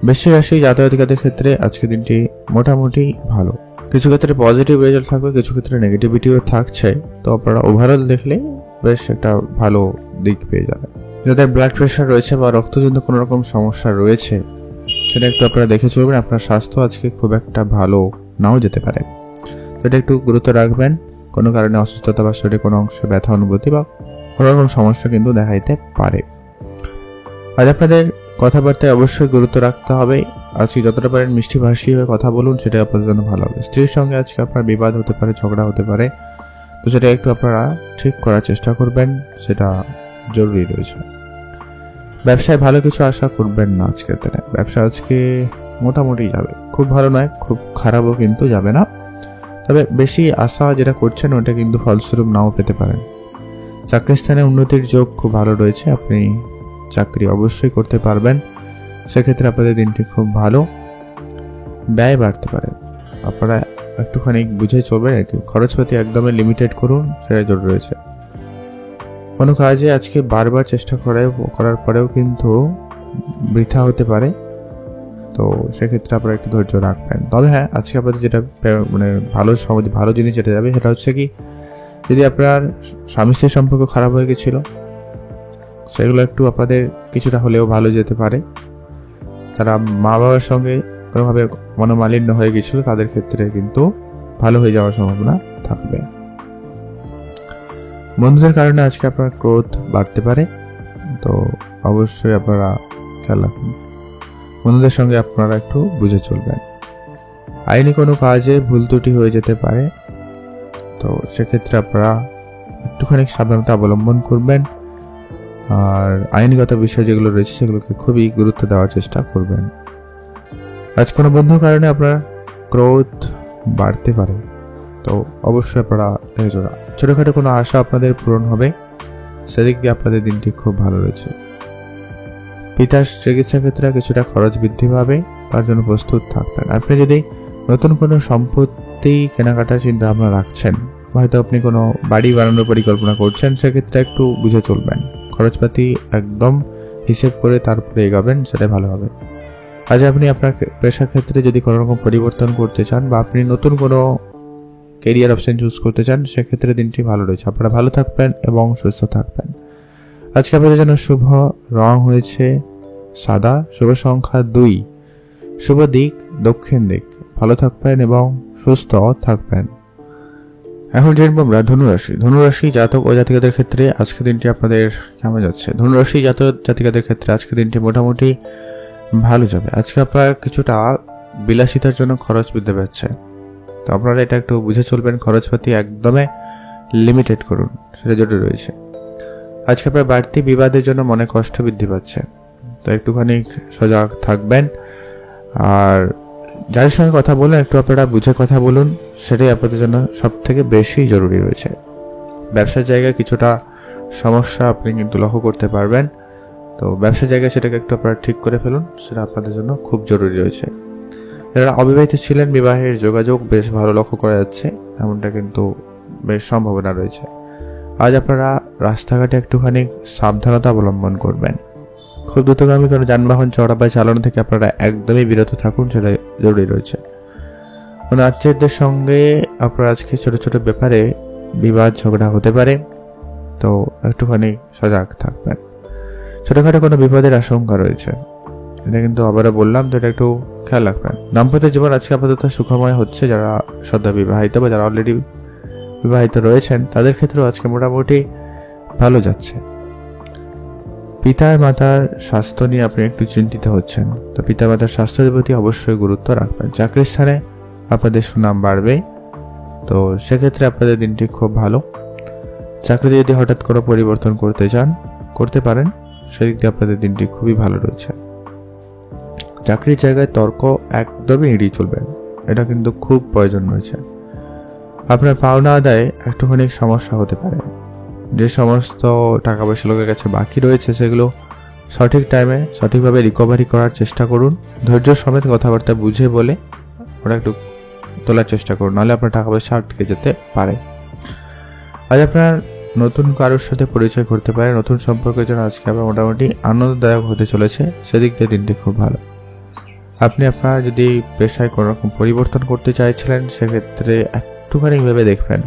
বৃশ্চিক রাশি জাতক জাতিকাদের ক্ষেত্রে আজকের দিনটি মোটামুটি ভালো। কিছু ক্ষেত্রে পজিটিভ রেজাল্ট থাকবে, কিছু ক্ষেত্রে নেগেটিভিটিও থাকছে। তো আপনারা ওভারঅল দেখলে বেশ একটা ভালো দিক পেয়ে যাবেন। যাদের ব্লাড প্রেশার রয়েছে বা রক্তজনিত কোনো রকম সমস্যা রয়েছে সেটা একটু আপনারা দেখে চলবেন। আপনার স্বাস্থ্য আজকে খুব একটা ভালো নাও যেতে পারে, সেটা একটু গুরুত্ব রাখবেন। কোনো কারণে অসুস্থতা বা শরীরে কোনো অংশে ব্যথা অনুভূতি বা কোনো রকম সমস্যা কিন্তু দেখা দিতে পারে। আজ আপনাদের কথাবার্তায় অবশ্যই গুরুত্ব রাখতে হবে। আজকে যতটা পারেন মিষ্টি ভাষী হয়ে কথা বলুন, সেটা আপনাদের জন্য ভালো হবে। স্ত্রীর সঙ্গে আজকে আপনার বিবাদ হতে পারে, ঝগড়া হতে পারে, তো সেটা একটু আপনারা ঠিক করার চেষ্টা করবেন, সেটা জরুরি রয়েছে। ব্যবসায় ভালো কিছু আশা করবেন না আজকের দিনে। ব্যবসা আজকে মোটামুটি যাবে, খুব ভালো নয়, খুব খারাপও কিন্তু যাবে না। তবে বেশি আশা যেটা করছেন ওটা কিন্তু ফলস্বরূপ নাও পেতে পারেন। চাকরির স্থানে উন্নতির যোগ খুব ভালো রয়েছে, আপনি চাকরি অবশ্যই করতে পারবেন, সেক্ষেত্রে আপনাদের দিনটি খুব ভালো। ব্যয় বাড়তে পারে, আপনারা একটুখানি বুঝে চলবেন আর কি। খরচপাতি একদমই লিমিটেড করুন, সেটা জরুরি রয়েছে। কোনো কাজে আজকে বারবার চেষ্টা করার পরেও কিন্তু বৃথা হতে পারে, তো সেক্ষেত্রে আপনারা একটু ধৈর্য রাখবেন। তবে হ্যাঁ, আজকে আপনাদের যেটা মানে ভালো জিনিস যেটা যাবে সেটা হচ্ছে কি, যদি আপনার স্বামী স্ত্রীর সম্পর্ক খারাপ হয়ে গেছিল সেগুলো একটু আপনাদের কিছুটা হলেও ভালো যেতে পারে। তারা মা বাবার সঙ্গে কোনোভাবে মনোমালিন্য হয়ে গেছিল, তাদের ক্ষেত্রে কিন্তু ভালো হয়ে যাওয়ার সম্ভাবনা থাকবে। বন্ধুদের কারণে আজকে আপনার ক্রোধ বাড়তে পারে, তো অবশ্যই আপনারা খেয়াল রাখুন। বন্ধুদের সঙ্গে আপনারা একটু বুঝে চলবেন। আইনি কোনো কাজে ভুল ত্রুটি হয়ে যেতে পারে, তো সেক্ষেত্রে আপনারা একটুখানি সাবধানতা অবলম্বন করবেন। আর আইনগত বিষয় যেগুলো রয়েছে সেগুলোকে খুবই গুরুত্ব দেওয়ার চেষ্টা করবেন। আজ কোনো বন্ধুর কারণে আপনার ক্রোধ বাড়তে পারে, তো অবশ্যই আপনারা ছোটখাটো কোনো আশা আপনাদের পূরণ হবে, সেদিক দিয়ে আপনাদের দিনটি খুব ভালো রয়েছে। পিতার চিকিৎসা ক্ষেত্রে কিছুটা খরচ বৃদ্ধি পাবে, তার জন্য প্রস্তুত থাকবেন। আপনি যদি নতুন কোনো সম্পত্তি কেনাকাটার চিন্তা ভাবনা রাখছেন, হয়তো আপনি কোনো বাড়ি বানানোর পরিকল্পনা করছেন, সেক্ষেত্রে একটু বুঝে চলবেন। খরচপাতি একদম হিসেব করে তারপরে এগাবেন, সেটাই ভালো হবে। আজ আপনি আপনার পেশা ক্ষেত্রে যদি কোনো রকম পরিবর্তন করতে চান বা আপনি নতুন কোনো কেরিয়ার অপশন চুজ করতে চান, সেক্ষেত্রে দিনটি ভালো রয়েছে। আপনারা ভালো থাকবেন এবং সুস্থ থাকবেন। আজকে আপনাদের জন্য শুভ রং হয়েছে সাদা, শুভ সংখ্যা 2, শুভ দিক দক্ষিণ দিক। ভালো থাকবেন এবং সুস্থ থাকবেন। এখন জানবো আমরা ধনুরাশি জাতক ও জাতিকাদের ক্ষেত্রে আজকে দিনটি আপনাদের কেমন যাচ্ছে। ধনুরাশি জাতক জাতিকাদের ক্ষেত্রে আজকে দিনটি মোটামুটি ভালো যাবে। আজকে আপনার কিছুটা বিলাসিতার জন্য খরচ বৃদ্ধি পাচ্ছে, তো আপনারা এটা একটু বুঝে চলবেন। খরচপাতি একদমই লিমিটেড করুন, সেটা জরুরি রয়েছে। আজকে আপনার বাড়তি বিবাদের জন্য মনে কষ্ট বৃদ্ধি পাচ্ছে, তো একটুখানি সজাগ থাকবেন। আর যার সঙ্গে কথা বলুন একটু আপনারা বুঝে কথা বলুন, সেটাই আপনাদের জন্য সব থেকে বেশি জরুরি রয়েছে। ব্যবসার জায়গায় কিছুটা সমস্যা আপনি কিন্তু লক্ষ্য করতে পারবেন, তো ব্যবসার জায়গায় সেটাকে একটু আপনারা ঠিক করে ফেলুন, সেটা আপনাদের জন্য খুব জরুরি রয়েছে। যারা অবিবাহিত ছিলেন, বিবাহের যোগাযোগ বেশ ভালো লক্ষ্য করা যাচ্ছে, এমনটা কিন্তু বেশ সম্ভাবনা রয়েছে। আজ আপনারা রাস্তাঘাটে একটুখানি সাবধানতা অবলম্বন করবেন। খুব দ্রুতগামী কোনো যানবাহন চড়াবাই চালানো থেকে আপনারা একদমই বিরত থাকুন, সেটা জরুরি রয়েছে। কোনো আত্মীয়দের সঙ্গে আপনারা আজকে ছোট ছোট ব্যাপারে বিবাদ ঝগড়া হতে পারে, তো একটুখানি সজাগ থাকবেন। ছোটখাটো কোনো বিপদের আশঙ্কা রয়েছে, এটা কিন্তু আবারও বললাম, তো এটা একটু খেয়াল রাখবেন। দাম্পত্য জীবন আজকে আপাতত সুখময় হচ্ছে। যারা সদ্য বিবাহিত বা যারা অলরেডি বিবাহিত রয়েছেন, তাদের ক্ষেত্রেও আজকে মোটামুটি ভালো যাচ্ছে। পিতার মাতার স্বাস্থ্য নিয়ে আপনি একটু চিন্তিত হচ্ছেন, তো পিতা মাতার স্বাস্থ্যের প্রতি অবশ্যই গুরুত্ব রাখবেন। চাকরির স্থানে আপনাদের সুনাম বাড়বে, তো সেক্ষেত্রে আপনাদের দিনটি খুব ভালো। চাকরিতে যদি হঠাৎ করে পরিবর্তন করতে চান, করতে পারেন, সেদিক দিয়ে আপনাদের দিনটি খুবই ভালো রয়েছে। চাকরির জায়গায় তর্ক একদমই এড়িয়ে চলবেন, এটা কিন্তু খুব প্রয়োজন রয়েছে। আপনার পাওনা আদায়ে একটুখানি সমস্যা হতে পারে। যে সমস্ত টাকা পয়সা লোকের কাছে বাকি রয়েছে, সেগুলো সঠিক টাইমে সঠিকভাবে রিকভারি করার চেষ্টা করুন। ধৈর্য সমেত কথাবার্তা বুঝে বলে ওরা একটু তোলার চেষ্টা করুন, নাহলে আপনার টাকা পয়সা আটকে যেতে পারে। আজ আপনার নতুন কারোর সাথে পরিচয় করতে পারে, নতুন সম্পর্কের জন্য আজকে আপনার মোটামুটি আনন্দদায়ক হতে চলেছে, সেদিক দিয়ে দিনটি খুব ভালো। আপনি আপনার যদি পেশায় কোনো রকম পরিবর্তন করতে চাইছিলেন সেক্ষেত্রে একটুখানি ভেবে দেখবেন,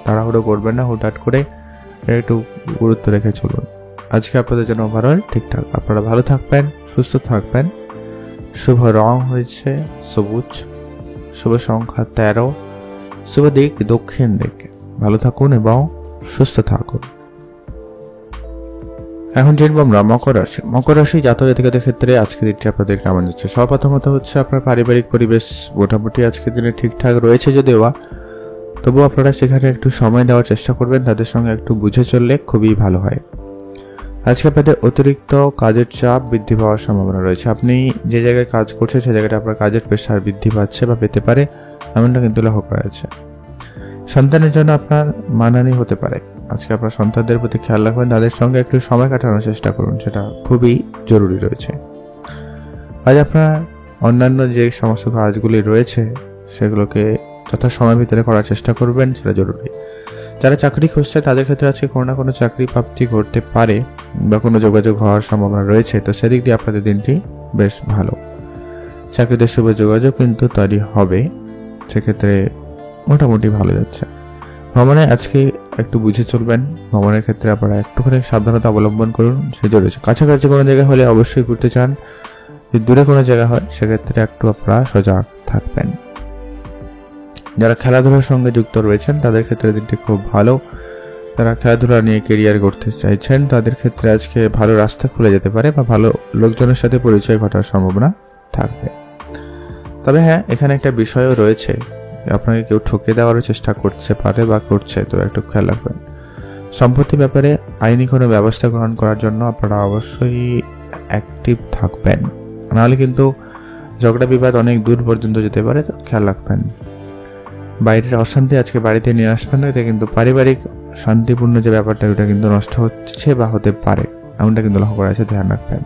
তাড়াহুড়ো করবেন না, হুটহাট করে একটু গুরুত্ব রেখে চলুন। আজকে আপনাদের জন্য ওভারঅল ঠিকঠাক। আপনারা ভালো থাকবেন, সুস্থ থাকবেন। শুভ রং হয়েছে সবুজ, শুভ সংখ্যা 13, শুভ দিক দক্ষিণ দিক। ভালো থাকুন এবং সুস্থ থাকুন। এখন জানবো আমরা মকর রাশি। মকর রাশি জাতক জাতিকাদের ক্ষেত্রে আজকের দিনটি আপনাদের কেমন যাচ্ছে। সর্বপ্রথমত হচ্ছে আপনার পারিবারিক পরিবেশ মোটামুটি আজকের দিনে ঠিকঠাক রয়েছে, যদিও তবুও আপনারা সেখানে একটু সময় দেওয়ার চেষ্টা করবেন, তাদের সঙ্গে একটু বুঝে চললে খুবই ভালো হয়। আজকে আপনাদের অতিরিক্ত কাজের চাপ বৃদ্ধি পাওয়ার সম্ভাবনা রয়েছে। আপনি যে জায়গায় কাজ করছেন সেই জায়গাটা আপনার কাজের প্রেশার বৃদ্ধি পাচ্ছে বা পেতে পারে, এমনটা কিন্তু লক্ষ্য করা যাচ্ছে। সন্তানের জন্য আপনার মানহানি হতে পারে। আজকে আপনার সন্তানদের প্রতি খেয়াল রাখবেন, তাদের সঙ্গে একটু সময় কাটানোর চেষ্টা করুন, সেটা খুবই জরুরি রয়েছে। আজ আপনার অন্যান্য যে সমস্ত কাজগুলি রয়েছে সেগুলোকে যথা সময়ের ভিতরে করার চেষ্টা করবেন, সেটা জরুরি। যারা চাকরি খুঁজছে তাদের ক্ষেত্রে আজকে কোনো না কোনো চাকরি প্রাপ্তি করতে পারে বা কোনো যোগাযোগ হওয়ার সম্ভাবনা রয়েছে, তো সেদিক দিয়ে আপনাদের দিনটি বেশ ভালো। চাকরিতে শুভ যোগাযোগ কিন্তু তৈরি হবে, সেক্ষেত্রে মোটামুটি ভালো যাচ্ছে। ভ্রমণে আজকে একটু বুঝে চলবেন, ভ্রমণের ক্ষেত্রে আপনারা একটুখানি সাবধানতা অবলম্বন করুন, সেটা রয়েছে। কাছাকাছি কোনো জায়গায় হলে অবশ্যই ঘুরতে চান, যদি দূরে কোনো জায়গা হয় সেক্ষেত্রে একটু আপনারা সজাগ থাকবেন। যারা খেলাধুলার সঙ্গে যুক্ত রয়েছেন তাদের ক্ষেত্রে দিনটি খুব ভালো। যারা খেলাধুলা নিয়ে কেরিয়ার গড়তে চাইছেন তাদের ক্ষেত্রে আজকে ভালো রাস্তা খুলে যেতে পারে বা ভালো লোকজনের সাথে পরিচয় ঘটার সম্ভাবনা থাকবে। তবে হ্যাঁ, এখানে একটা বিষয়ও রয়েছে, আপনাকে কেউ ঠকে দেওয়ারও চেষ্টা করতে পারে বা করছে, তো একটু খেয়াল রাখবেন। সম্পত্তির ব্যাপারে আইনি কোনো ব্যবস্থা গ্রহণ করার জন্য আপনারা অবশ্যই অ্যাক্টিভ থাকবেন, নাহলে কিন্তু ঝগড়া বিবাদ অনেক দূর পর্যন্ত যেতে পারে, তো খেয়াল রাখবেন। বাইরের অশান্তি আজকে বাড়িতে নিয়ে আসবেন না, এতে কিন্তু পারিবারিক শান্তিপূর্ণ যে ব্যাপারটা ওটা কিন্তু নষ্ট হচ্ছে বা হতে পারে, এমনটা কিন্তু লক্ষ্য করা আছে, ধ্যান রাখবেন।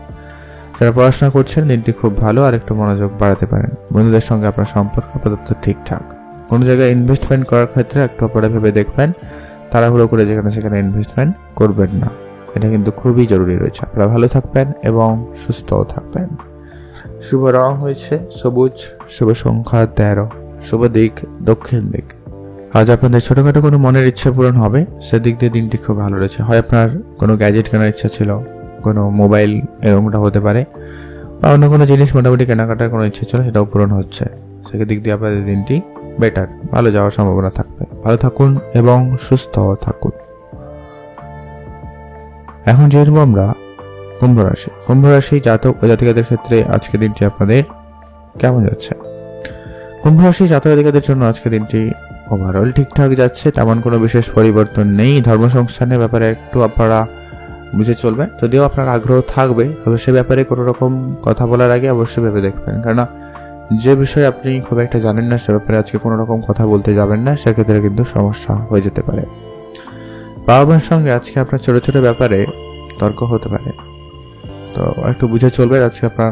যারা পড়াশোনা করছেন দিনটি খুব ভালো, আর একটু মনোযোগ বাড়াতে পারেন। বন্ধুদের সঙ্গে আপনার সম্পর্ক আপাতত ঠিকঠাক। কোনো জায়গায় ইনভেস্টমেন্ট করার ক্ষেত্রে একটু আপনারা ভেবে দেখবেন, তাড়াহুড়ো করে যেখানে সেখানে ইনভেস্টমেন্ট করবেন না, এটা কিন্তু খুবই জরুরি রয়েছে। আপনারা ভালো থাকবেন এবং সুস্থও থাকবেন। শুভ রং হয়েছে সবুজ, শুভ সংখ্যা 13, শুভ দিক দক্ষিণ দিক। আজ আপনাদের ছোটখাটো কোনো মনের ইচ্ছা পূরণ হবে, সেদিক দিয়ে দিনটি খুব ভালো রয়েছে। হয় আপনার কোনো গ্যাজেট কেনার ইচ্ছা ছিল, কোনো মোবাইল এরকমটা হতে পারে, বা অন্য কোনো জিনিস মোটামুটি কেনাকাটার কোনো ইচ্ছা ছিল, সেটাও পূরণ হচ্ছে। সেদিক দিয়ে আপনাদের দিনটি বেটার, ভালো যাওয়ার সম্ভাবনা থাকবে। ভালো থাকুন এবং সুস্থ থাকুন। এখন যেরকম আমরা কুম্ভ রাশি। কুম্ভ রাশি জাতক ও জাতিকাদের ক্ষেত্রে আজকে দিনটি আপনাদের কেমন যাচ্ছে। কুম্ভ রাশি জাতক জাতিকাদের জন্য আজকে দিনটি ওভারঅল ঠিকঠাক যাচ্ছে, তেমন কোনো বিশেষ পরিবর্তন নেই। ধর্ম সংস্থানের ব্যাপারে একটু আপনারা বুঝে চলবেন, যদিও আপনার আগ্রহ থাকবে, তবে সে ব্যাপারে কোনো রকম কথা বলার আগে অবশ্যই ভেবে দেখবেন, কারণ যে বিষয়ে আপনি খুব একটা জানেন না সে ব্যাপারে আজকে কোনো রকম কথা বলতে যাবেন না, সেক্ষেত্রে কিন্তু সমস্যা হয়ে যেতে পারে। বাবা মার সঙ্গে আজকে আপনার ছোট ছোট ব্যাপারে তর্ক হতে পারে, তো একটু বুঝে চলবেন। আজকে আপনার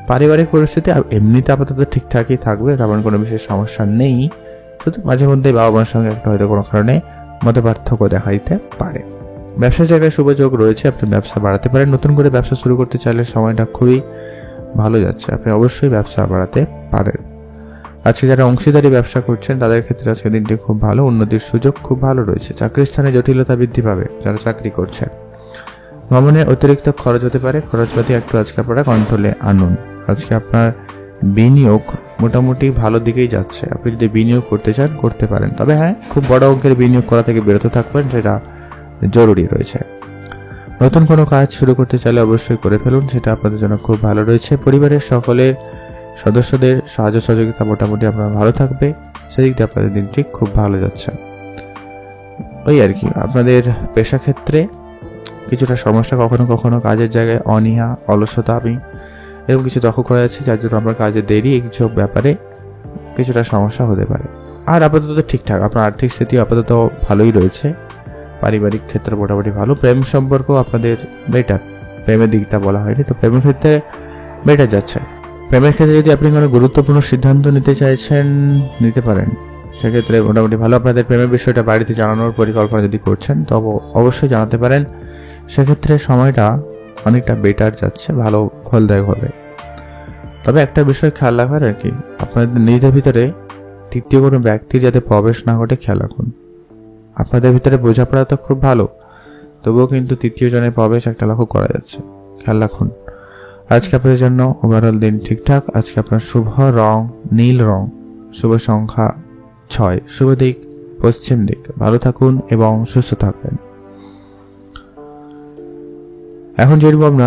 পারিবারিক পরিস্থিতি এমনিতে আপাতত ঠিকঠাকই থাকবে, তেমন কোনো বিশেষ সমস্যা নেই, শুধু মাঝে মধ্যে বাবা মার সঙ্গে একটা হয়তো কোনো কারণে মত পার্থক্য দেখা দিতে পারে। ব্যবসার জায়গায় শুভ যোগ রয়েছে, আপনি ব্যবসা বাড়াতে পারেন। নতুন করে ব্যবসা শুরু করতে চাইলে সময়টা খুবই ভালো যাচ্ছে, আপনি অবশ্যই ব্যবসা বাড়াতে পারেন। আজকে যারা অংশীদারি ব্যবসা করছেন তাদের ক্ষেত্রে আজকে দিনটি খুব ভালো, উন্নতির সুযোগ খুব ভালো রয়েছে। চাকরির স্থানে জটিলতা বৃদ্ধি পাবে যারা চাকরি করছেন। ভ্রমণে অতিরিক্ত খরচ হতে পারে, খরচপাতি একটু আজকে আপনারা কন্ট্রোলে আনুন। আজকে আপনার বিনিয়োগ মোটামুটি ভালো দিকেই যাচ্ছে, আপনি যদি বিনিয়োগ করতে চান করতে পারেন, তবে হ্যাঁ, খুব বড় অঙ্কের বিনিয়োগ করা থেকে বিরত থাকবেন, সেটা জরুরি রয়েছে। নতুন কোনো কাজ শুরু করতে চাইলে অবশ্যই করে ফেলুন, সেটা আপনাদের জন্য খুব ভালো রয়েছে। পরিবারের সকলের সদস্যদের সাহায্য সহযোগিতা মোটামুটি আপনার ভালো থাকবে, সেদিক দিয়ে আপনাদের দিনটি খুব ভালো যাচ্ছে। ওই আর কি, আপনাদের পেশা ক্ষেত্রে কিছুটা সমস্যা, কখনো কখনো কাজের জায়গায় অনীহা, অলসতা, আমি এরকম কিছু লক্ষ্য করা যাচ্ছে, যার জন্য আপনার কাজে দেরি, এইসব ব্যাপারে কিছুটা সমস্যা হতে পারে। আর আপাতত ঠিকঠাক, আপনার আর্থিক স্থিতি আপাতত ভালোই রয়েছে। পারিবারিক ক্ষেত্রে মোটামুটি ভালো। প্রেম সম্পর্ক আপনাদের বেটার, প্রেমের দিকটা বলা হয়নি, তো প্রেমের ক্ষেত্রে বেটার যাচ্ছে। প্রেমের ক্ষেত্রে যদি আপনি কোনো গুরুত্বপূর্ণ সিদ্ধান্ত নিতে চাইছেন নিতে পারেন, সেক্ষেত্রে মোটামুটি ভালো। আপনাদের প্রেমের বিষয়টা বাড়িতে জানানোর পরিকল্পনা যদি করছেন তবে অবশ্যই জানাতে পারেন, সেক্ষেত্রে সময়টা অনেকটা বেটার যাচ্ছে, ভালো ফলদায়ক হবে। তবে একটা বিষয় খেয়াল রাখবেন আর কি, আপনাদের নিজেদের ভিতরে তৃতীয় কোনো ব্যক্তি যাতে প্রবেশ না ঘটে খেয়াল রাখুন। আপনাদের ভিতরে বোঝাপড়া তো খুব ভালো, তবুও কিন্তু তৃতীয় জনের প্রবেশ একটা লক্ষ্য করা যাচ্ছে, খেয়াল রাখুন। আজকে আপনাদের জন্য ওভারঅল দিন ঠিকঠাক। আজকে আপনার শুভ রং নীল রং, শুভ সংখ্যা 6, শুভ দিক পশ্চিম দিক। ভালো থাকুন এবং সুস্থ থাকবেন। এখন যেরকম আমরা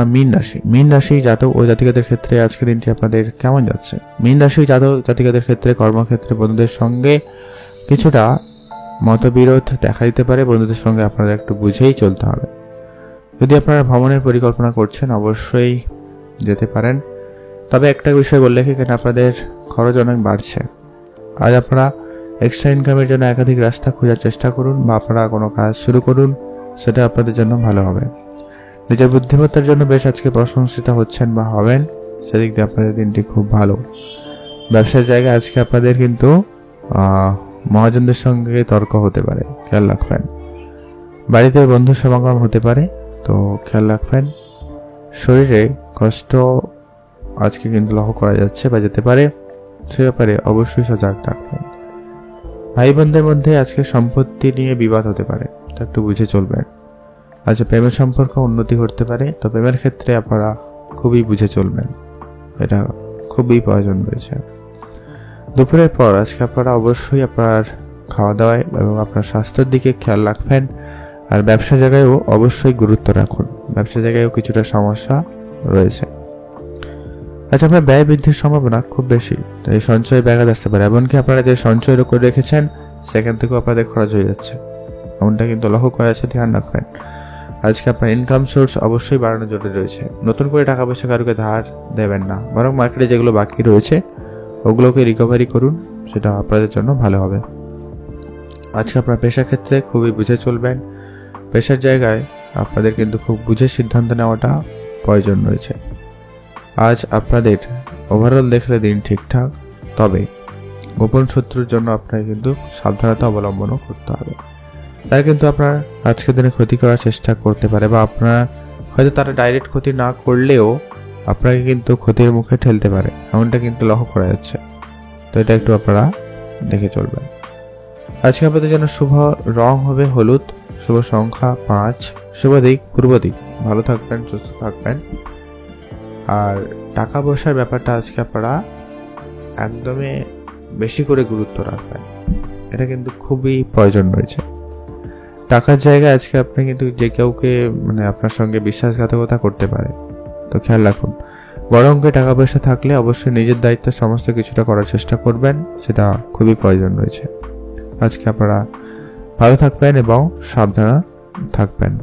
মীন রাশি জাতক ও জাতিকাদের ক্ষেত্রে আজকের দিনটি আপনাদের কেমন যাচ্ছে। মীন রাশি জাতক জাতিকাদের ক্ষেত্রে কর্মক্ষেত্রে বন্ধুদের সঙ্গে কিছুটা মতবিরোধ দেখা দিতে পারে। বন্ধুদের সঙ্গে আপনাদের একটু বুঝেই চলতে হবে। যদি আপনারা ভ্রমণের পরিকল্পনা করছেন অবশ্যই যেতে পারেন, তবে একটা বিষয় বললে এখানে আপনাদের খরচ অনেক বাড়ছে। আজ আপনারা এক্সট্রা ইনকামের জন্য একাধিক রাস্তা খোঁজার চেষ্টা করুন, বা আপনারা কোনো কাজ শুরু করুন, সেটা আপনাদের জন্য ভালো হবে। নিজের বুদ্ধিমত্তার জন্য বেশ আজকে প্রশংসিত হচ্ছেন বা হবেন, সেদিক দিয়ে আপনাদের দিনটি খুব ভালো। ব্যবসার জায়গায় আজকে আপনাদের কিন্তু মহাজনদের সঙ্গে তর্ক হতে পারে, খেয়াল রাখবেন। বাড়িতে বন্ধু সমাগম হতে পারে, তো খেয়াল রাখবেন। শরীরে কষ্ট আজকে কিন্তু লক্ষ্য করা যাচ্ছে বা যেতে পারে, সে ব্যাপারে অবশ্যই সজাগ থাকবেন। ভাই বোনদের মধ্যে আজকে সম্পত্তি নিয়ে বিবাদ হতে পারে, তা একটু বুঝে চলবেন। আজ প্রেমের সম্পর্ক উন্নতি করতে পারে, তো প্রেমের ক্ষেত্রে আপনারা খুবই বুঝে চলবেন, এটা খুবই প্রয়োজন রয়েছে। দুপুরের পর আজকে আপনারা অবশ্যই আপনার খাওয়া দাওয়ায় এবং আপনার স্বাস্থ্যের দিকে খেয়াল রাখবেন। আর ব্যবসা জায়গায়ও অবশ্যই গুরুত্ব রাখুন, ব্যবসা জায়গায়ও কিছুটা সমস্যা রয়েছে। আচ্ছা, আপনার ব্যয় বৃদ্ধির সম্ভাবনা খুব বেশি, তো এই সঞ্চয় ব্যাঘাত আসতে পারে। এমনকি আপনারা যে সঞ্চয় করে রেখেছেন সেখান থেকেও আপনাদের খরচ হয়ে যাচ্ছে, এমনটা কিন্তু লক্ষ্য করা আছে, ধ্যান রাখবেন। আজকে আপনার ইনকাম সোর্স অবশ্যই বাড়ানো জরুরি রয়েছে। নতুন করে টাকা পয়সা কারোকে ধার দেবেন না, বরং মার্কেটে যেগুলো বাকি রয়েছে ওগুলোকে রিকভারি করুন, সেটা আপনাদের জন্য ভালো হবে। আজকে আপনার পেশা ক্ষেত্রে খুবই বুঝে চলবেন। পেশার জায়গায় আপনাদের কিন্তু খুব বুঝে সিদ্ধান্ত নেওয়াটা প্রয়োজন রয়েছে। আজ আপনাদের ওভারঅল দেখলে দিন ঠিকঠাক, তবে গোপন শত্রুর জন্য আপনাকে কিন্তু সাবধানতা অবলম্বনও করতে হবে। তারা কিন্তু আপনার আজকের দিনে ক্ষতি করার চেষ্টা করতে পারে, বা আপনার হয়তো তারা ডাইরেক্ট ক্ষতি না করলেও আপনাকে কিন্তু ক্ষতির মুখে ঠেলতে পারে, এমনটা কিন্তু লক্ষ্য করা যাচ্ছে। তো এটা একটু আপনারা দেখে চলবেন। আজকে আপনাদের জন্য শুভ রং হবে হলুদ, শুভ সংখ্যা 5, শুভ দিক পূর্ব দিক। ভালো থাকবেন, সুস্থ থাকবেন। আর টাকা পয়সার ব্যাপারটা আজকে আপনারা একদমই বেশি করে গুরুত্ব রাখবেন, এটা কিন্তু খুবই প্রয়োজন রয়েছে। টাকার জায়গায় আজকে আপনি কিন্তু যে কাউকে আপনার সঙ্গে বিশ্বাসঘাতকতা করতে পারে, তো খেয়াল রাখুন। বড় অঙ্কে টাকা পয়সা থাকলে অবশ্যই নিজের দায়িত্ব সমস্ত কিছুটা করার চেষ্টা করবেন, সেটা খুবই প্রয়োজন রয়েছে। আজকে আপনারা ভালো থাকবেন এবং সাবধানে থাকবেন।